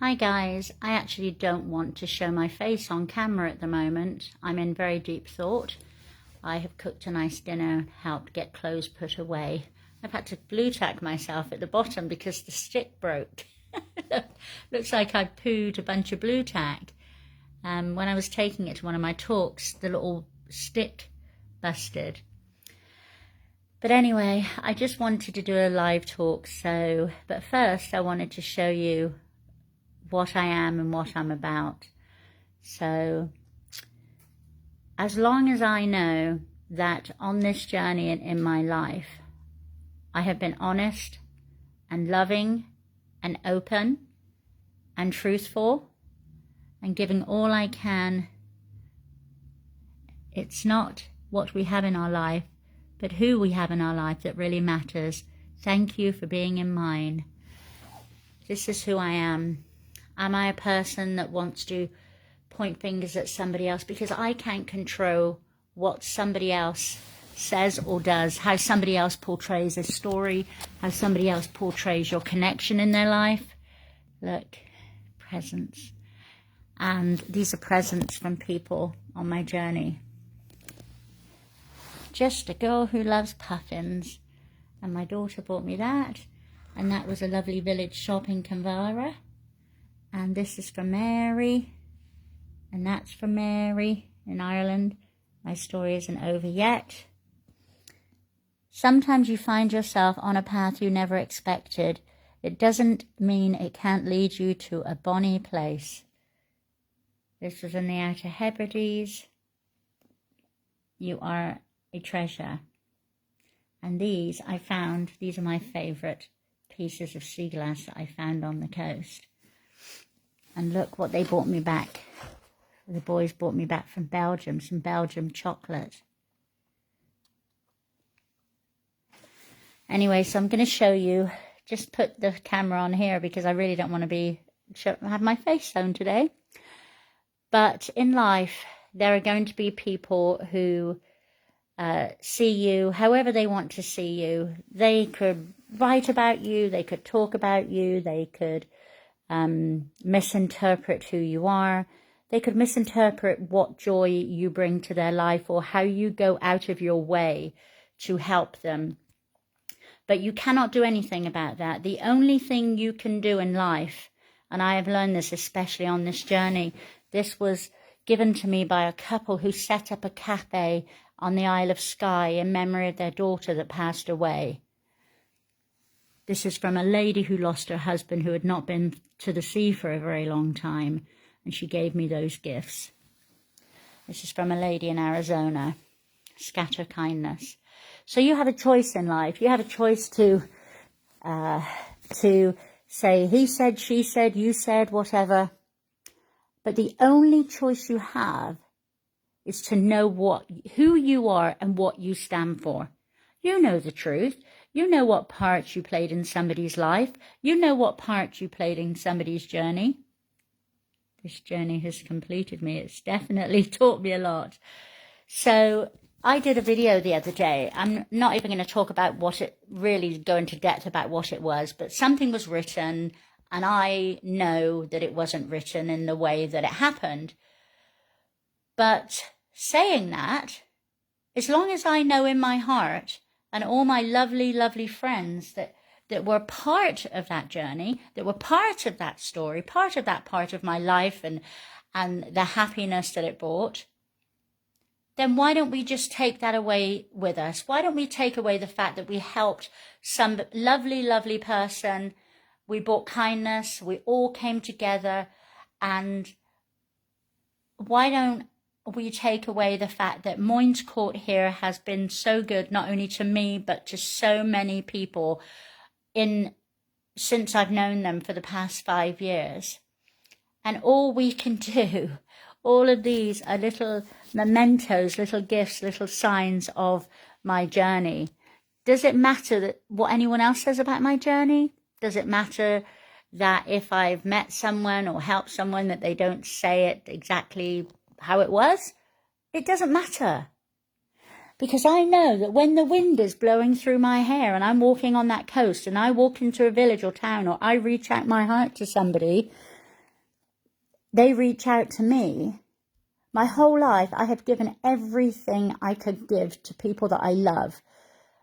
Hi guys, I actually don't want to show my face on camera at the moment. I'm in very deep thought. I have cooked a nice dinner, helped get clothes put away. I've had to glue tack myself at the bottom because the stick broke. Looks like I pooed a bunch of blue tack. When I was taking it to one of my talks, the little stick busted. But anyway, I just wanted to do a live talk, but first I wanted to show you what I am and what I'm about. So as long as I know that on this journey and in my life, I have been honest and loving and open and truthful and giving all I can, it's not what we have in our life, but who we have in our life that really matters. Thank you for being in mine. This is who I am. Am I a person that wants to point fingers at somebody else? Because I can't control what somebody else says or does, how somebody else portrays a story, how somebody else portrays your connection in their life. Look, presents. And these are presents from people on my journey. Just a girl who loves puffins. And my daughter bought me that. And that was a lovely village shop in Kinvara. And this is for Mary, and that's for Mary in Ireland. My story isn't over yet. Sometimes you find yourself on a path you never expected. It doesn't mean it can't lead you to a bonny place. This was in the Outer Hebrides. You are a treasure. And these I found, these are my favourite pieces of sea glass that I found on the coast. And look what they brought me back. The boys brought me back from Belgium, some Belgium chocolate. Anyway, so I'm going to show you, just put the camera on here because I really don't want to have my face shown today. But in life, there are going to be people who see you however they want to see you. They could write about you, they could talk about you, they could misinterpret who you are. They could misinterpret what joy you bring to their life or how you go out of your way to help them. But you cannot do anything about that. The only thing you can do in life, and I have learned this especially on this journey, this was given to me by a couple who set up a cafe on the Isle of Skye in memory of their daughter that passed away. This is from a lady who lost her husband who had not been to the sea for a very long time, and she gave me those gifts. This is from a lady in Arizona. Scatter kindness. So you have a choice in life. You have a choice to say he said, she said, you said, whatever. But the only choice you have is to know who you are and what you stand for. You know the truth. You know what part you played in somebody's life. You know what part you played in somebody's journey. This journey has completed me. It's definitely taught me a lot. So I did a video the other day. I'm not even going to talk about really go into depth about what it was, but something was written and I know that it wasn't written in the way that it happened. But saying that, as long as I know in my heart and all my lovely, lovely friends that were part of that journey, that were part of that story, part of that part of my life and the happiness that it brought, then why don't we just take that away with us? Why don't we take away the fact that we helped some lovely, lovely person, we brought kindness, we all came together, and why don't we take away the fact that Moynes Court here has been so good, not only to me, but to so many people since I've known them for the past 5 years. And all we can do, all of these are little mementos, little gifts, little signs of my journey. Does it matter what anyone else says about my journey? Does it matter that if I've met someone or helped someone that they don't say it exactly how it was? It doesn't matter. Because I know that when the wind is blowing through my hair and I'm walking on that coast and I walk into a village or town or I reach out my heart to somebody, they reach out to me. My whole life, I have given everything I could give to people that I love.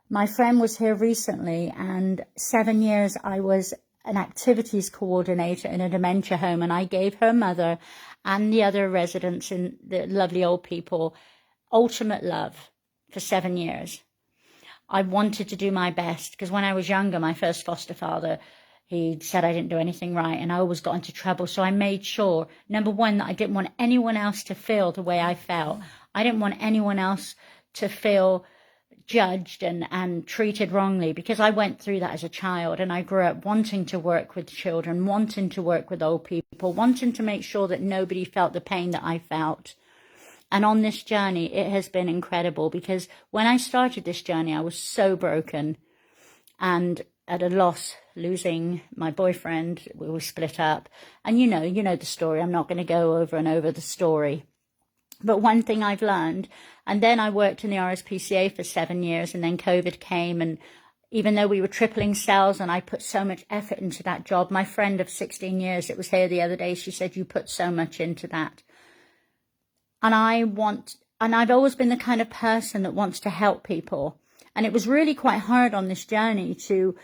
My friend was here recently, and 7 years I was an activities coordinator in a dementia home, and I gave her mother and the other residents and the lovely old people ultimate love for 7 years. I wanted to do my best, because when I was younger, my first foster father, he said I didn't do anything right, and I always got into trouble. So I made sure, number one, that I didn't want anyone else to feel the way I felt. I didn't want anyone else to feel judged and treated wrongly, because I went through that as a child, and I grew up wanting to work with children, wanting to work with old people, wanting to make sure that nobody felt the pain that I felt. And on this journey, it has been incredible, because when I started this journey, I was so broken and at a loss, losing my boyfriend. We were split up. And you know the story. I'm not going to go over and over the story. But one thing I've learned, and then I worked in the RSPCA for 7 years, and then COVID came, and even though we were tripling sales and I put so much effort into that job, my friend of 16 years that was here the other day, she said, you put so much into that. And I've always been the kind of person that wants to help people. And it was really quite hard on this journey to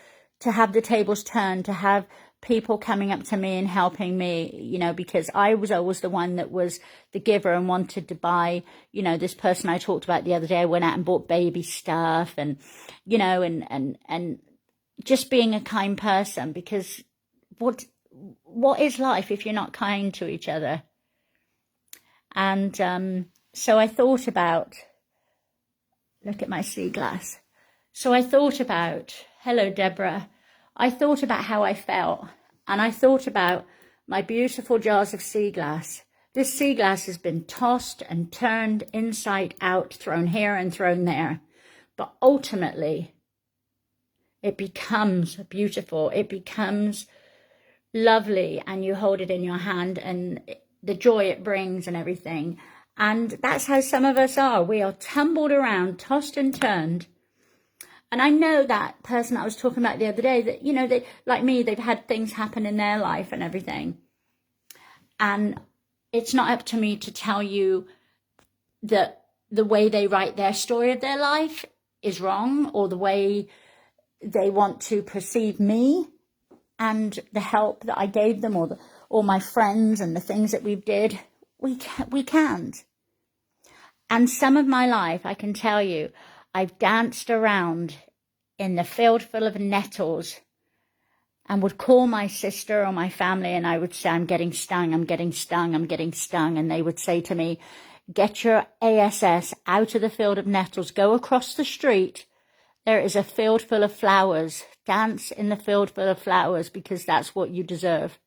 have the tables turned, to have people coming up to me and helping me, because I was always the one that was the giver and wanted to buy, this person I talked about the other day, I went out and bought baby stuff and, and just being a kind person, because what is life if you're not kind to each other? And so I thought about, look at my sea glass. So I thought about, hello, Deborah. I thought about how I felt, and I thought about my beautiful jars of sea glass. This sea glass has been tossed and turned inside out, thrown here and thrown there. But ultimately, it becomes beautiful. It becomes lovely, and you hold it in your hand, and the joy it brings and everything. And that's how some of us are. We are tumbled around, tossed and turned. And I know that person I was talking about the other day, that, they, like me, they've had things happen in their life and everything. And it's not up to me to tell you that the way they write their story of their life is wrong, or the way they want to perceive me and the help that I gave them, or my friends and the things that we did. We can't. And some of my life, I can tell you, I've danced around in the field full of nettles and would call my sister or my family, and I would say, I'm getting stung, I'm getting stung, I'm getting stung. And they would say to me, get your ASS out of the field of nettles, go across the street. There is a field full of flowers. Dance in the field full of flowers, because that's what you deserve.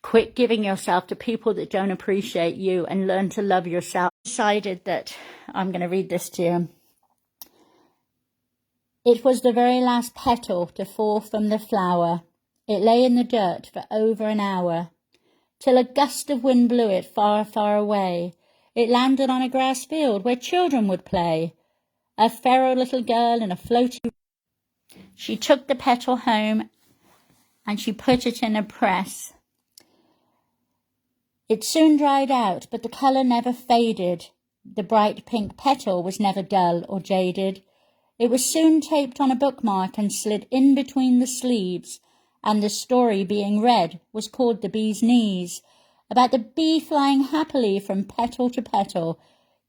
Quit giving yourself to people that don't appreciate you, and learn to love yourself. I decided that I'm going to read this to you. It was the very last petal to fall from the flower. It lay in the dirt for over an hour, till a gust of wind blew it far, far away. It landed on a grass field where children would play. A feral little girl in a floaty. She took the petal home and she put it in a press. It soon dried out, but the colour never faded. The bright pink petal was never dull or jaded. It was soon taped on a bookmark and slid in between the sleeves, and the story being read was called The Bee's Knees, about the bee flying happily from petal to petal,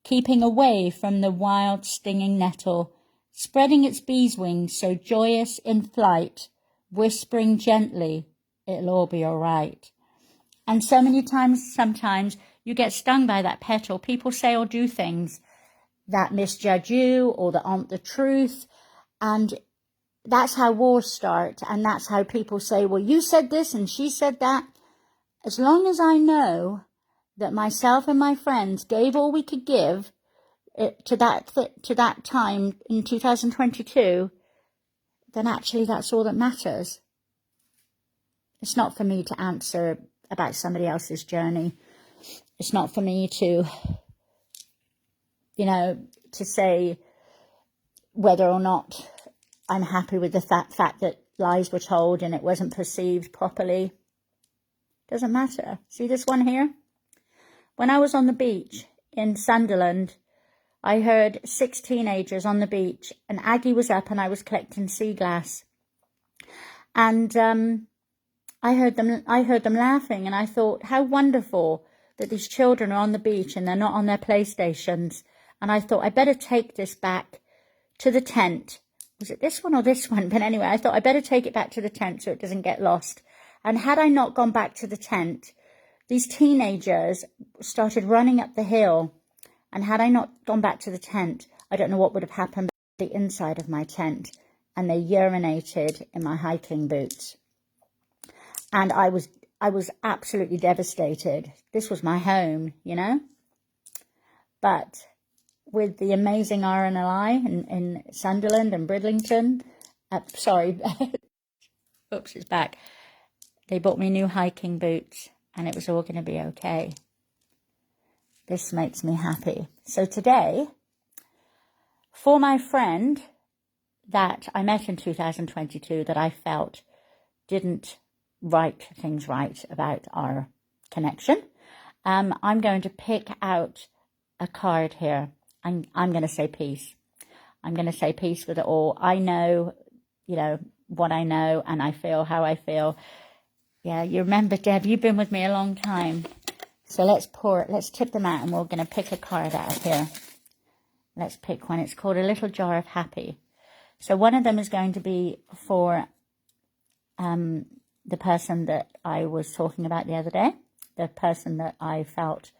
keeping away from the wild stinging nettle, spreading its bee's wings so joyous in flight, whispering gently, it'll all be all right. And so many times, sometimes, you get stung by that petal. People say or do things that misjudge you or that aren't the truth. And that's how wars start. And that's how people say, well, you said this and she said that. As long as I know that myself and my friends gave all we could give to that time in 2022, then actually that's all that matters. It's not for me to answer about somebody else's journey. It's not for me to, to say whether or not I'm happy with the fact that lies were told and it wasn't perceived properly. Doesn't matter. See this one here? When I was on the beach in Sunderland, I heard 6 teenagers on the beach, and Aggie was up and I was collecting sea glass. And I heard them laughing, and I thought, how wonderful that these children are on the beach and they're not on their PlayStations. And I thought, I better take this back to the tent. Was it this one or this one? But anyway, I thought I better take it back to the tent so it doesn't get lost. And had I not gone back to the tent, these teenagers started running up the hill. And had I not gone back to the tent, I don't know what would have happened to the inside of my tent. And they urinated in my hiking boots. And I was absolutely devastated. This was my home, you know. But with the amazing RNLI in Sunderland and Bridlington, oops, it's back. They bought me new hiking boots, and it was all going to be okay. This makes me happy. So today, for my friend that I met in 2022 that I felt didn't write things right about our connection, I'm going to pick out a card here. I'm going to say peace. I'm going to say peace with it all. I know, you know, what I know, and I feel how I feel. Yeah, you remember, Deb, you've been with me a long time. So let's tip them out, and we're going to pick a card out of here. Let's pick one. It's called A Little Jar of Happy. So one of them is going to be for the person that I was talking about the other day, the person that I felt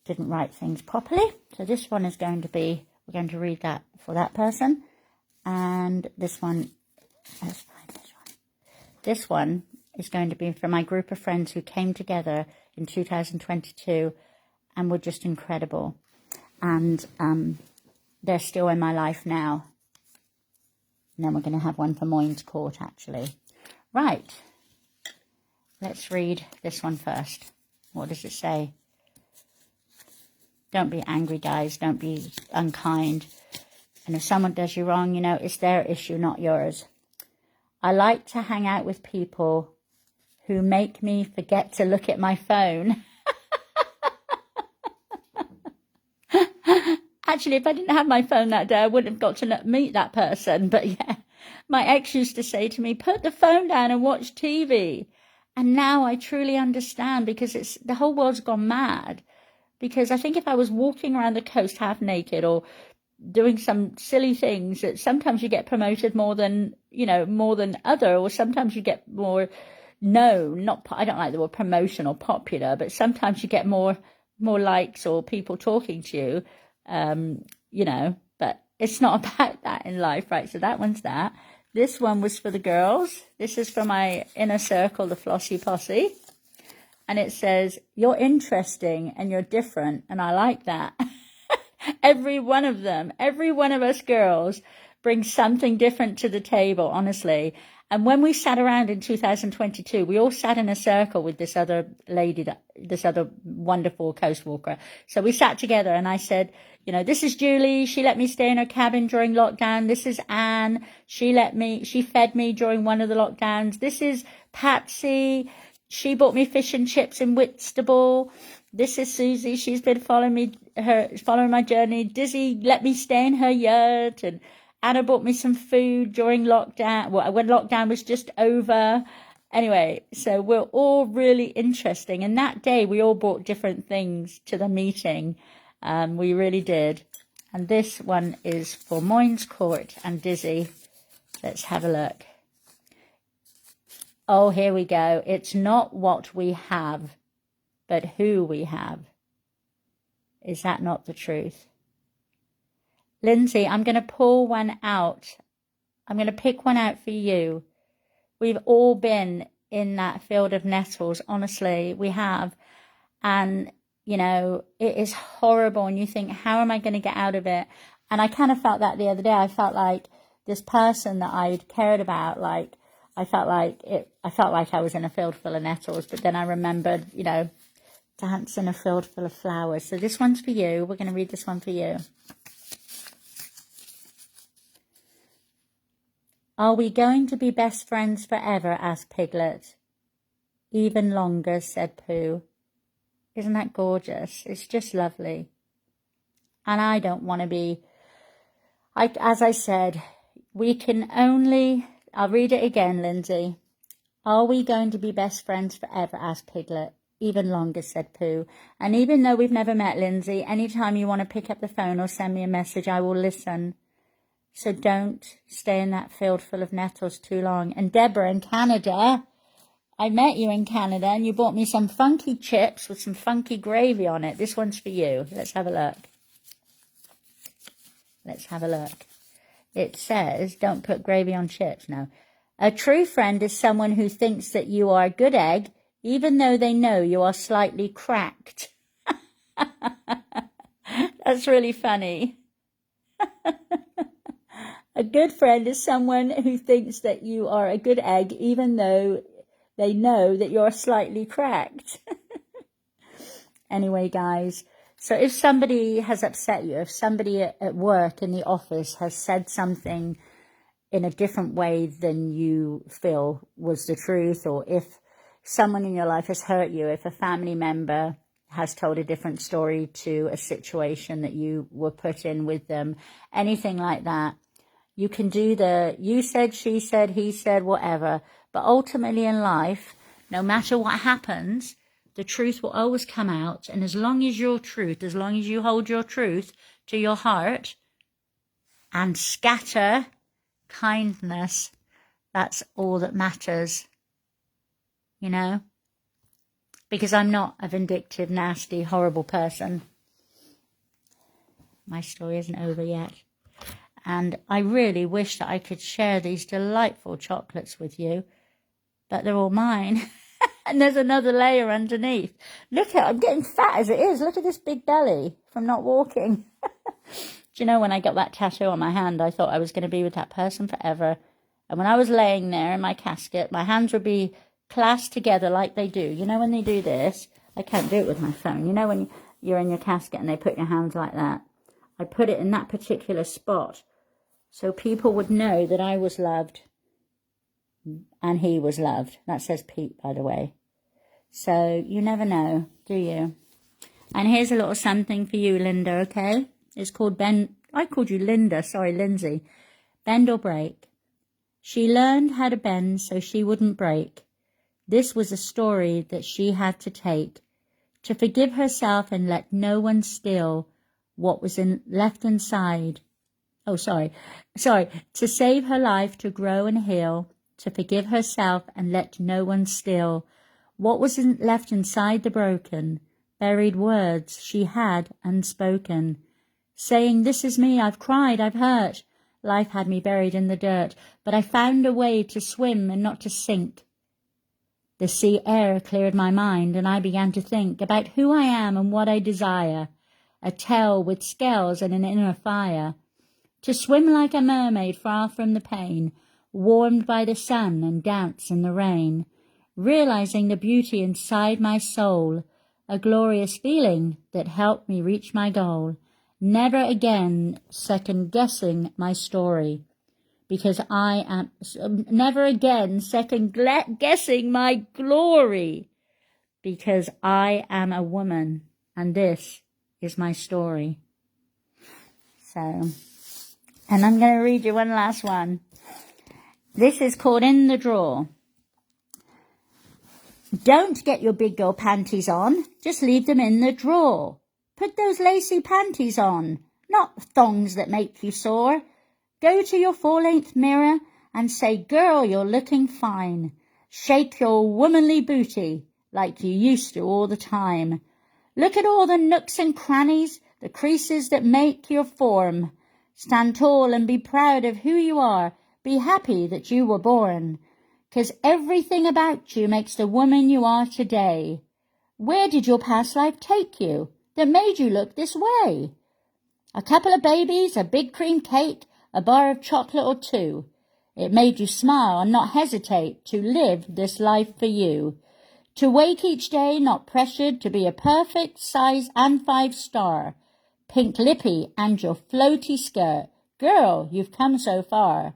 didn't write things properly. So this one is going to be, we're going to read that for that person. And this one, let's find this one. This one is going to be for my group of friends who came together in 2022 and were just incredible. And they're still in my life now. And then we're going to have one for Moynes Court, actually. Right. Let's read this one first. What does it say? Don't be angry, guys. Don't be unkind. And if someone does you wrong, you know, it's their issue, not yours. I like to hang out with people who make me forget to look at my phone. Actually, if I didn't have my phone that day, I wouldn't have got to meet that person. But yeah, my ex used to say to me, put the phone down and watch TV. And now I truly understand, because the whole world's gone mad. Because I think if I was walking around the coast half naked or doing some silly things, that sometimes you get promoted more than other, or sometimes you get more known. I don't like the word promotion or popular, but sometimes you get more likes or people talking to you, but it's not about that in life, right? So that one's that. This one was for the girls. This is for my inner circle, the Flossie Posse. And it says, you're interesting and you're different. And I like that. Every one of them, every one of us girls brings something different to the table, honestly. And when we sat around in 2022, we all sat in a circle with this other lady, this other wonderful coast walker. So we sat together and I said, you know, this is Julie. She let me stay in her cabin during lockdown. This is Anne. She fed me during one of the lockdowns. This is Patsy. She bought me fish and chips in Whitstable. This is Susie. She's been following my journey. Dizzy let me stay in her yurt. And Anna bought me some food during lockdown. Well, when lockdown was just over. Anyway, so we're all really interesting. And that day we all brought different things to the meeting. We really did. And this one is for Moynes Court and Dizzy. Let's have a look. Oh, here we go. It's not what we have, but who we have. Is that not the truth? Lindsay, I'm going to pull one out. I'm going to pick one out for you. We've all been in that field of nettles. Honestly, we have. And, you know, it is horrible. And you think, how am I going to get out of it? And I kind of felt that the other day. I felt like this person that I'd cared about, I felt like I was in a field full of nettles, but then I remembered, you know, dance in a field full of flowers. So this one's for you. We're going to read this one for you. Are we going to be best friends forever? Asked Piglet. even longer, said Pooh. Isn't that gorgeous? It's just lovely. And I don't want to be, as I said, we can only, I'll read it again, Lindsay. Are we going to be best friends forever? Asked Piglet. Even longer, said Pooh. And even though we've never met, Lindsay, anytime you want to pick up the phone or send me a message, I will listen. So don't stay in that field full of nettles too long. And Deborah in Canada, I met you in Canada and you bought me some funky chips with some funky gravy on it. This one's for you. Let's have a look. Let's have a look. It says, don't put gravy on chips. No. A true friend is someone who thinks that you are a good egg, even though they know you are slightly cracked. That's really funny. A good friend is someone who thinks that you are a good egg, even though they know that you're slightly cracked. Anyway, guys, so if somebody has upset you, if somebody at work in the office has said something in a different way than you feel was the truth, or if someone in your life has hurt you, if a family member has told a different story to a situation that you were put in with them, anything like that, you can do the you said, she said, he said, whatever. But ultimately in life, no matter what happens, the truth will always come out. And as long as your truth, as long as you hold your truth to your heart and scatter kindness, that's all that matters. You know? Because I'm not a vindictive, nasty, horrible person. My story isn't over yet. And I really wish that I could share these delightful chocolates with you. But they're all mine. And there's another layer underneath. Look at, I'm getting fat as it is. Look at this big belly from not walking. Do you know, when I got that tattoo on my hand, I thought I was going to be with that person forever. And when I was laying there in my casket, my hands would be clasped together like they do. You know, when they do this, I can't do it with my phone. You know, when you're in your casket and they put your hands like that. I put it in that particular spot so people would know that I was loved and he was loved. That says Pete, by the way. So you never know, do you? And here's a little something for you, Linda, okay? It's called Bend. I called you Linda, sorry, Lindsay. Bend or break. She learned how to bend so she wouldn't break. This was a story that she had to take, to forgive herself and let no one steal what was left inside. Oh, sorry, to save her life, to grow and heal, to forgive herself and let no one steal what was left inside the broken, buried words she had unspoken, saying, this is me, I've cried, I've hurt, life had me buried in the dirt, but I found a way to swim and not to sink. The sea air cleared my mind, and I began to think about who I am and what I desire, a tail with scales and an inner fire, to swim like a mermaid far from the pain, warmed by the sun and dance in the rain, realizing the beauty inside my soul, a glorious feeling that helped me reach my goal, never again second-guessing my story, because I am never again second-guessing my glory, because I am a woman, and this is my story. So, and I'm going to read you one last one. This is called In the Drawer. Don't get your big girl panties on. Just leave them in the drawer. Put those lacy panties on, not thongs that make you sore. Go to your full-length mirror and say, girl, you're looking fine. Shake your womanly booty like you used to all the time. Look at all the nooks and crannies, the creases that make your form. Stand tall and be proud of who you are. Be happy that you were born. 'Cause everything about you makes the woman you are today. Where did your past life take you that made you look this way? A couple of babies, a big cream cake, a bar of chocolate or two. It made you smile and not hesitate to live this life for you. To wake each day not pressured to be a perfect size and 5-star. Pink lippy and your floaty skirt. Girl, you've come so far.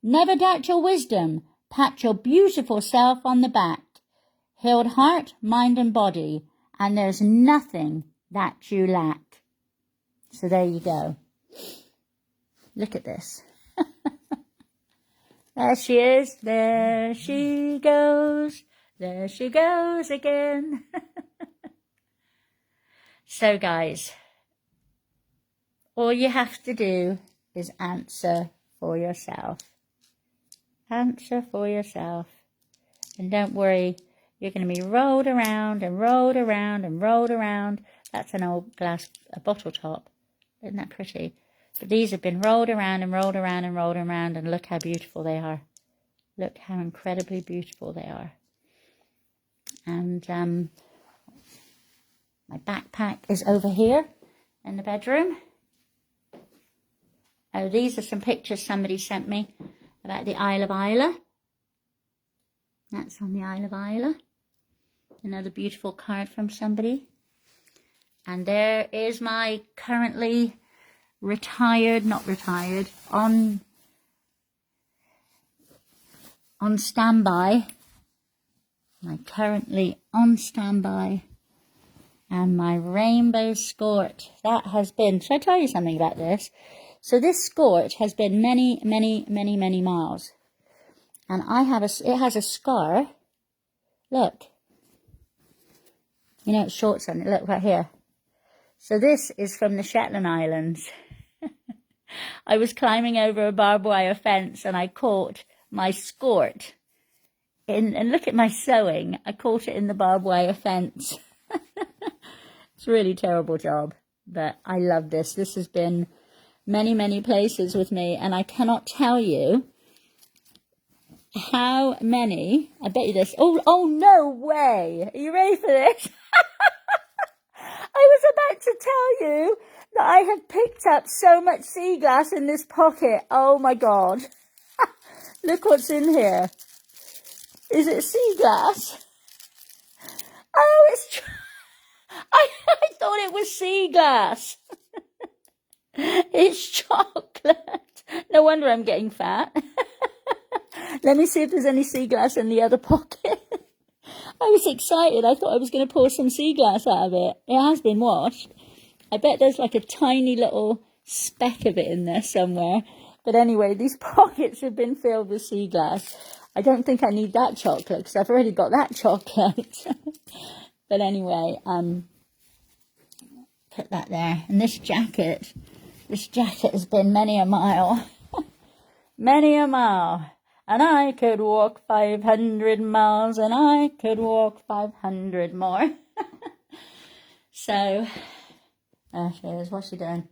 Never doubt your wisdom. Pat your beautiful self on the back. healed heart, mind and body, and there's nothing that you lack. So there you go. Look at this. There she is. There she goes. There she goes again. So guys, all you have to do is answer for yourself. Answer for yourself. And don't worry, you're going to be rolled around and rolled around and rolled around. That's an old glass, a bottle top. Isn't that pretty? But these have been rolled around and rolled around and rolled around, and look how beautiful they are. Look how incredibly beautiful they are. And my backpack is over here in the bedroom. Oh, these are some pictures somebody sent me about the Isle of Isla. That's on the Isle of Isla. Another beautiful card from somebody. And there is my currently retired, not retired, on standby. My currently on standby. And my rainbow skort. That has been, should I tell you something about this? So this skort has been many, many, many, many miles. And it has a scar. Look. You know, it's shorts on it. Look right here. So this is from the Shetland Islands. I was climbing over a barbed wire fence and I caught my skort. And look at my sewing. I caught it in the barbed wire fence. It's a really terrible job. But I love this. This has been many, many places with me. And I cannot tell you how many. I bet you this. Oh, no way. Are you ready for this? I was about to tell you that I have picked up so much sea glass in this pocket. Oh my God. Look what's in here. Is it sea glass? Oh, it's... I thought it was sea glass. It's chocolate. No wonder I'm getting fat. Let me see if there's any sea glass in the other pocket. I was excited. I thought I was going to pour some sea glass out of it. It has been washed. I bet there's like a tiny little speck of it in there somewhere. But anyway, these pockets have been filled with sea glass. I don't think I need that chocolate because I've already got that chocolate. But anyway, put that there. And this jacket has been many a mile. Many a mile. And I could walk 500 miles and I could walk 500 more. So, there she is. What's she doing?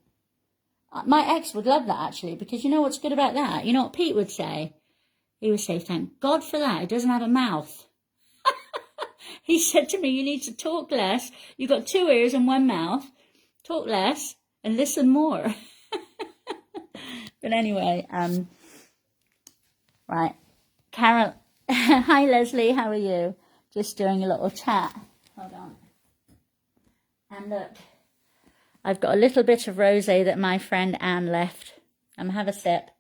My ex would love that, actually, because you know what's good about that? You know what Pete would say? He would say, thank God for that. It doesn't have a mouth. He said to me, you need to talk less. You've got 2 ears and 1 mouth. Talk less and listen more. But anyway, right. Carol, hi Leslie, how are you? Just doing a little chat. Hold on. And look, I've got a little bit of rosé that my friend Anne left. Have a sip.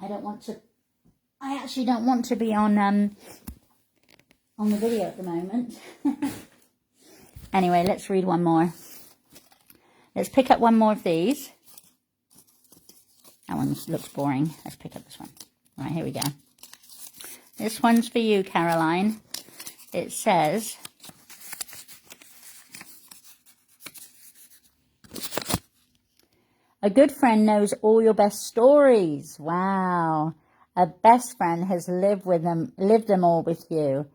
I actually don't want to be on the video at the moment. Anyway, let's read one more. Let's pick up one more of these. That one looks boring. Let's pick up this one. Right, here we go. This one's for you, Caroline. It says, a good friend knows all your best stories. Wow. A best friend has lived them all with you.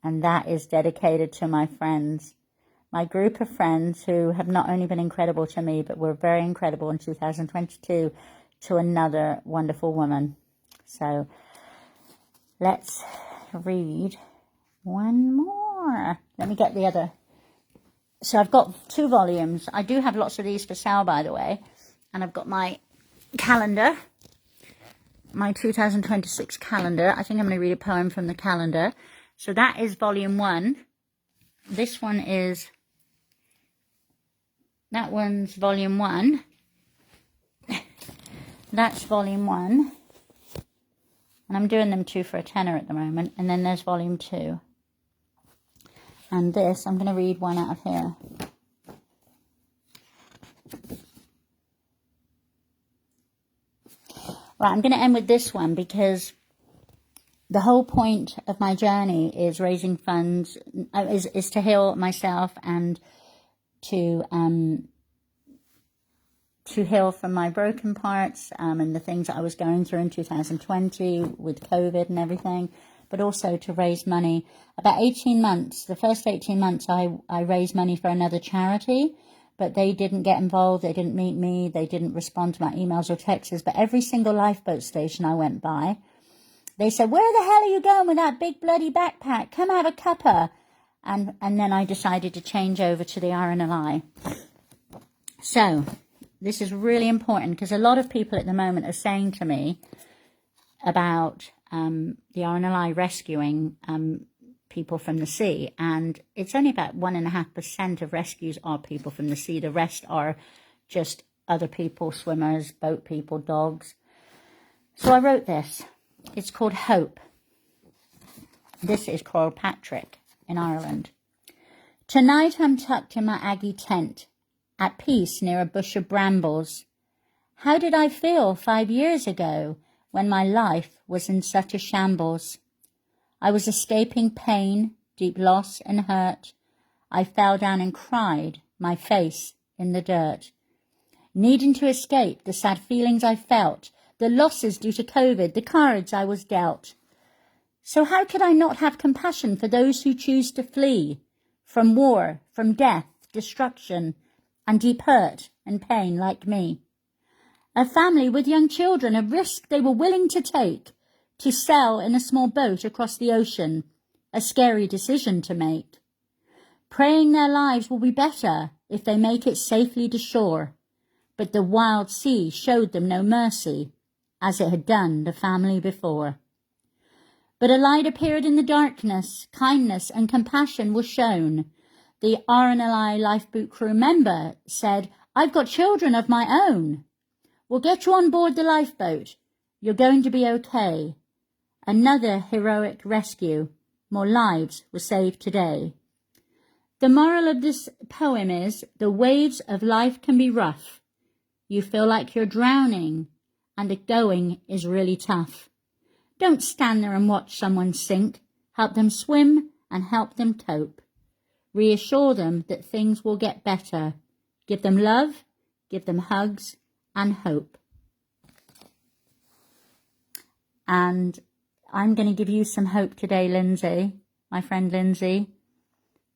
And that is dedicated to my friends. My group of friends who have not only been incredible to me, but were very incredible in 2022 to another wonderful woman. So let's read one more. Let me get the other. So I've got 2 volumes. I do have lots of these for sale, by the way. And I've got my calendar, my 2026 calendar. I think I'm going to read a poem from the calendar. So that is volume 1. This one is, that one's volume 1. That's volume 1. And I'm doing them 2 for a tenner at the moment. And then there's volume 2. And this, I'm going to read one out of here. Right, I'm going to end with this one because the whole point of my journey is raising funds, is to heal myself and to heal from my broken parts and the things that I was going through in 2020 with COVID and everything, but also to raise money. About 18 months, the first 18 months, I raised money for another charity, but they didn't get involved. They didn't meet me. They didn't respond to my emails or texts. But every single lifeboat station I went by, they said, where the hell are you going with that big bloody backpack? Come have a cuppa. And then I decided to change over to the RNLI. So this is really important because a lot of people at the moment are saying to me about the RNLI rescuing people from the sea. And it's only about 1.5% of rescues are people from the sea. The rest are just other people, swimmers, boat people, dogs. So I wrote this. It's called Hope. This is Coral Patrick in Ireland. Tonight I'm tucked in my Aggie tent, at peace near a bush of brambles. How did I feel 5 years ago when my life was in such a shambles? I was escaping pain, deep loss and hurt. I fell down and cried, my face in the dirt. Needing to escape the sad feelings I felt, the losses due to COVID, the cards I was dealt. So how could I not have compassion for those who choose to flee from war, from death, destruction, and deep hurt and pain like me? A family with young children, a risk they were willing to take, to sail in a small boat across the ocean, a scary decision to make. Praying their lives will be better if they make it safely to shore. But the wild sea showed them no mercy, as it had done the family before. But a light appeared in the darkness, kindness and compassion were shown. The RNLI lifeboat crew member said, I've got children of my own. We'll get you on board the lifeboat. You're going to be okay. Another heroic rescue. More lives were saved today. The moral of this poem is, the waves of life can be rough. You feel like you're drowning, and the going is really tough. Don't stand there and watch someone sink. Help them swim and help them cope. Reassure them that things will get better. Give them love, give them hugs and hope. And I'm going to give you some hope today, Lindsay, my friend Lindsay.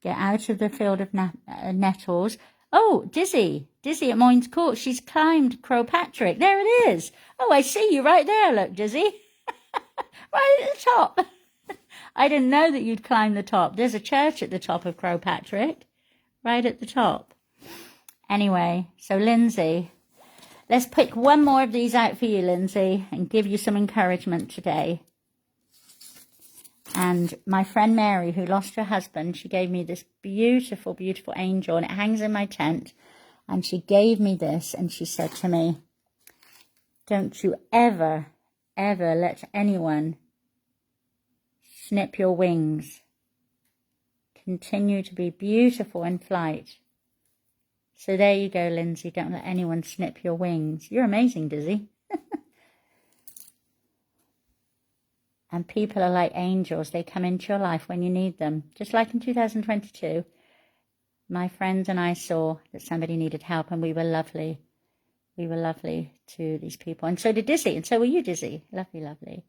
Get out of the field of nettles. Oh, Dizzy at Moynes Court. She's climbed Crow Patrick. There it is. Oh, I see you right there. Look, Dizzy. Right at the top. I didn't know that you'd climb the top. There's a church at the top of Crow Patrick. Right at the top. Anyway, so Lindsay, let's pick one more of these out for you, Lindsay, and give you some encouragement today. And my friend Mary, who lost her husband, she gave me this beautiful, beautiful angel, and it hangs in my tent. And she gave me this, and she said to me, don't you ever, ever let anyone snip your wings. Continue to be beautiful in flight. So there you go, Lindsay. Don't let anyone snip your wings. You're amazing, Dizzy. And people are like angels. They come into your life when you need them. Just like in 2022, my friends and I saw that somebody needed help, and we were lovely. We were lovely to these people. And so did Dizzy, and so were you, Dizzy. Lovely, lovely.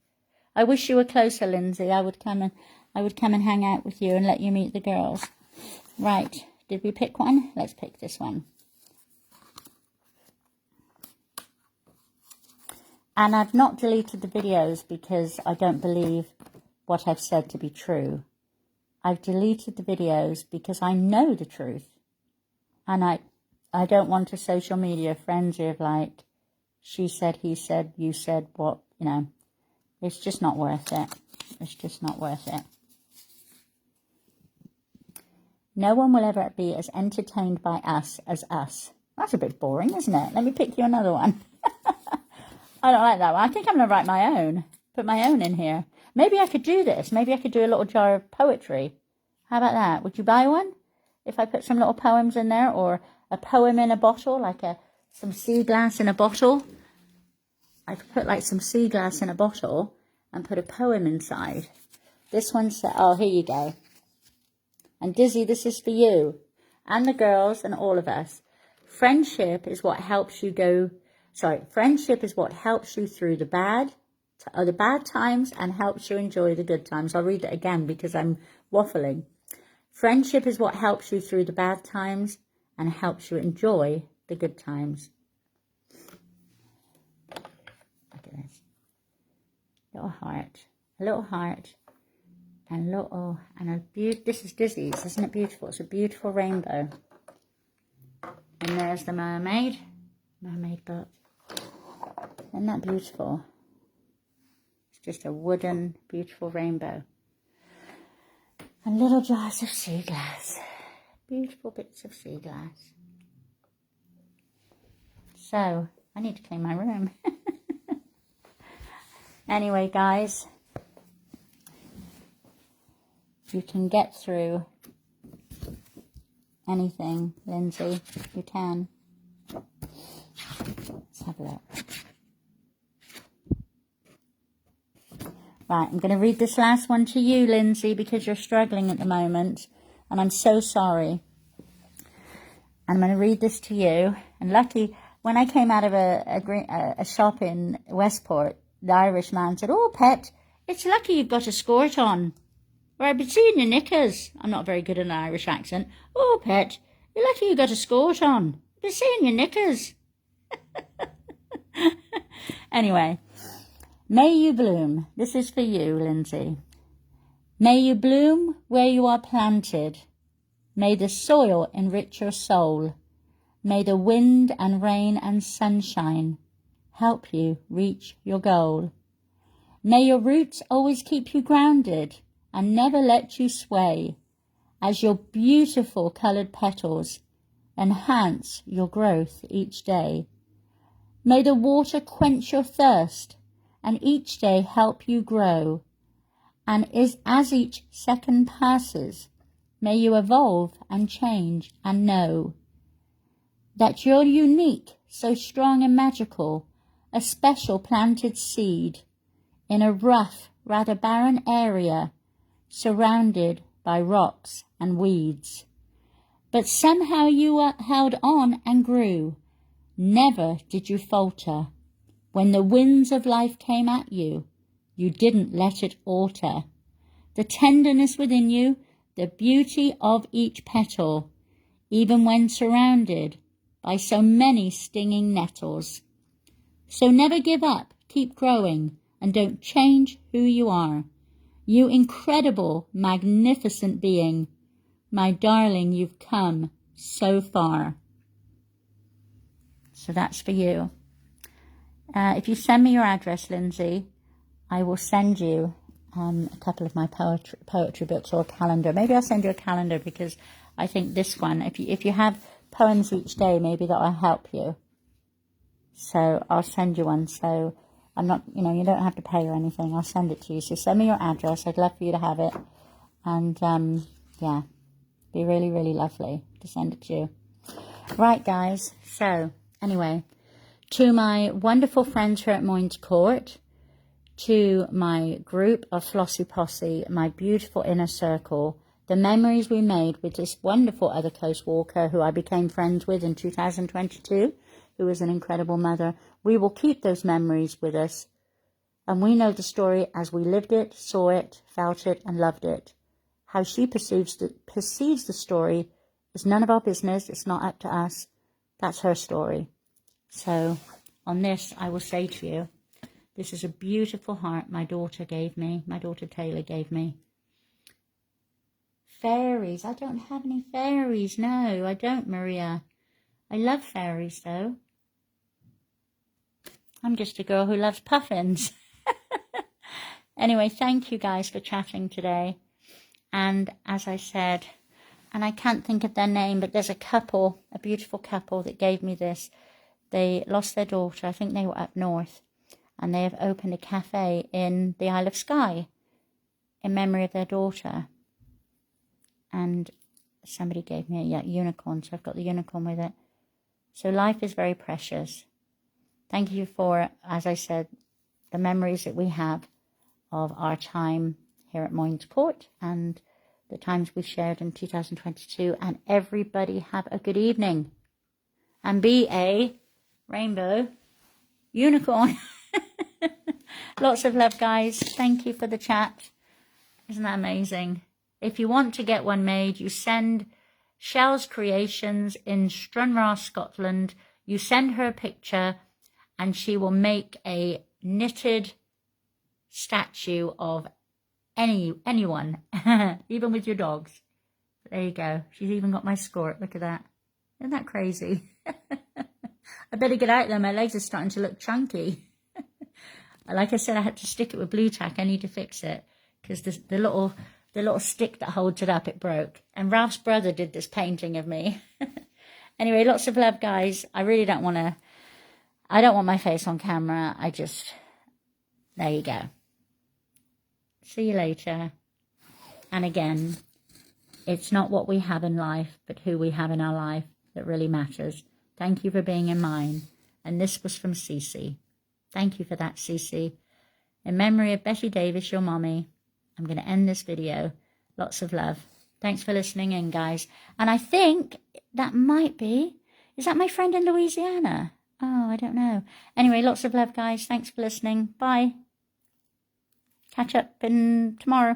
I wish you were closer, Lindsay. I would come and hang out with you and let you meet the girls. Right. Did we pick one? Let's pick this one. And I've not deleted the videos because I don't believe what I've said to be true. I've deleted the videos because I know the truth. And I don't want a social media frenzy of like, she said, he said, you said, what, you know. It's just not worth it. It's just not worth it. No one will ever be as entertained by us as us. That's a bit boring, isn't it? Let me pick you another one. I don't like that one. I think I'm going to write my own. Put my own in here. Maybe I could do this. Maybe I could do a little jar of poetry. How about that? Would you buy one? If I put some little poems in there, or a poem in a bottle, like some sea glass in a bottle. I could put like some sea glass in a bottle and put a poem inside. This one said, oh, here you go. And Dizzy, this is for you and the girls and all of us. Friendship is what helps you friendship is what helps you through the bad times and helps you enjoy the good times. I'll read it again because I'm waffling. Friendship is what helps you through the bad times and helps you enjoy the good times. Look at this. A little heart, this is Dizzy's, isn't it beautiful? It's a beautiful rainbow. And there's the mermaid book. Isn't that beautiful? It's just a wooden, beautiful rainbow. And little jars of sea glass. Beautiful bits of sea glass. So, I need to clean my room. Anyway, guys, you can get through anything, Lindsay. You can. Let's have a look. Right, I'm going to read this last one to you, Lindsay, because you're struggling at the moment, and I'm so sorry. And I'm going to read this to you. And luckily, when I came out of a shop in Westport, the Irish man said, "Oh, pet, it's lucky you've got a skirt on, or I've been seeing your knickers." I'm not very good at an Irish accent. "Oh, pet, you're lucky you got a skirt on. I've been seeing your knickers." Anyway, may you bloom. This is for you, Lindsay. May you bloom where you are planted. May the soil enrich your soul. May the wind and rain and sunshine help you reach your goal. May your roots always keep you grounded and never let you sway, as your beautiful coloured petals enhance your growth each day. May the water quench your thirst and each day help you grow, and as each second passes, may you evolve and change and know that you're unique, so strong and magical, a special planted seed in a rough, rather barren area surrounded by rocks and weeds. But somehow you held on and grew. Never did you falter. When the winds of life came at you, you didn't let it alter the tenderness within you, the beauty of each petal, even when surrounded by so many stinging nettles. So never give up, keep growing, and don't change who you are. You incredible, magnificent being. My darling, you've come so far. So that's for you. If you send me your address, Lindsay, I will send you a couple of my poetry books or a calendar. Maybe I'll send you a calendar because I think this one, if you have poems each day, maybe that will help you. So I'll send you one. So I'm not, you don't have to pay or anything. I'll send it to you. So send me your address. I'd love for you to have it. And yeah, be really, really lovely to send it to you. Right, guys. So anyway, to my wonderful friends here at Moynes Court, to my group of Flossy Posse, my beautiful inner circle, the memories we made with this wonderful other coast walker who I became friends with in 2022, who was an incredible mother. We will keep those memories with us, and we know the story as we lived it, saw it, felt it, and loved it. How she perceives the story is none of our business. It's not up to us. That's her story. So on this, I will say to you, this is a beautiful heart my daughter Taylor gave me. Fairies. I don't have any fairies. No, I don't, Maria. I love fairies, though. I'm just a girl who loves puffins. Anyway, thank you guys for chatting today. And as I said, and I can't think of their name, but there's a couple, a beautiful couple that gave me this. They lost their daughter. I think they were up north. and they have opened a cafe in the Isle of Skye in memory of their daughter. And somebody gave me a unicorn, so I've got the unicorn with it. So life is very precious. Thank you for, as I said, the memories that we have of our time here at Moynes Court and the times we shared in 2022. And everybody have a good evening. And be a rainbow unicorn. Lots of love, guys. Thank you for the chat. Isn't that amazing? If you want to get one made, you send Shell's Creations in Stranraer, Scotland. You send her a picture and she will make a knitted statue of anyone, even with your dogs. There you go. She's even got my skirt. Look at that. Isn't that crazy? I better get out there. My legs are starting to look chunky. Like I said, I had to stick it with blue tack. I need to fix it because the little stick that holds it up, it broke. And Ralph's brother did this painting of me. Anyway, lots of love, guys. I really don't want to. I don't want my face on camera. There you go. See you later. And again, it's not what we have in life, but who we have in our life that really matters. Thank you for being in mine. And this was from Cece. Thank you for that, Cece. In memory of Betty Davis, your mommy, I'm going to end this video. Lots of love. Thanks for listening in, guys. And I think that might be... Is that my friend in Louisiana? Oh, I don't know. Anyway, lots of love, guys. Thanks for listening. Bye. Catch up tomorrow.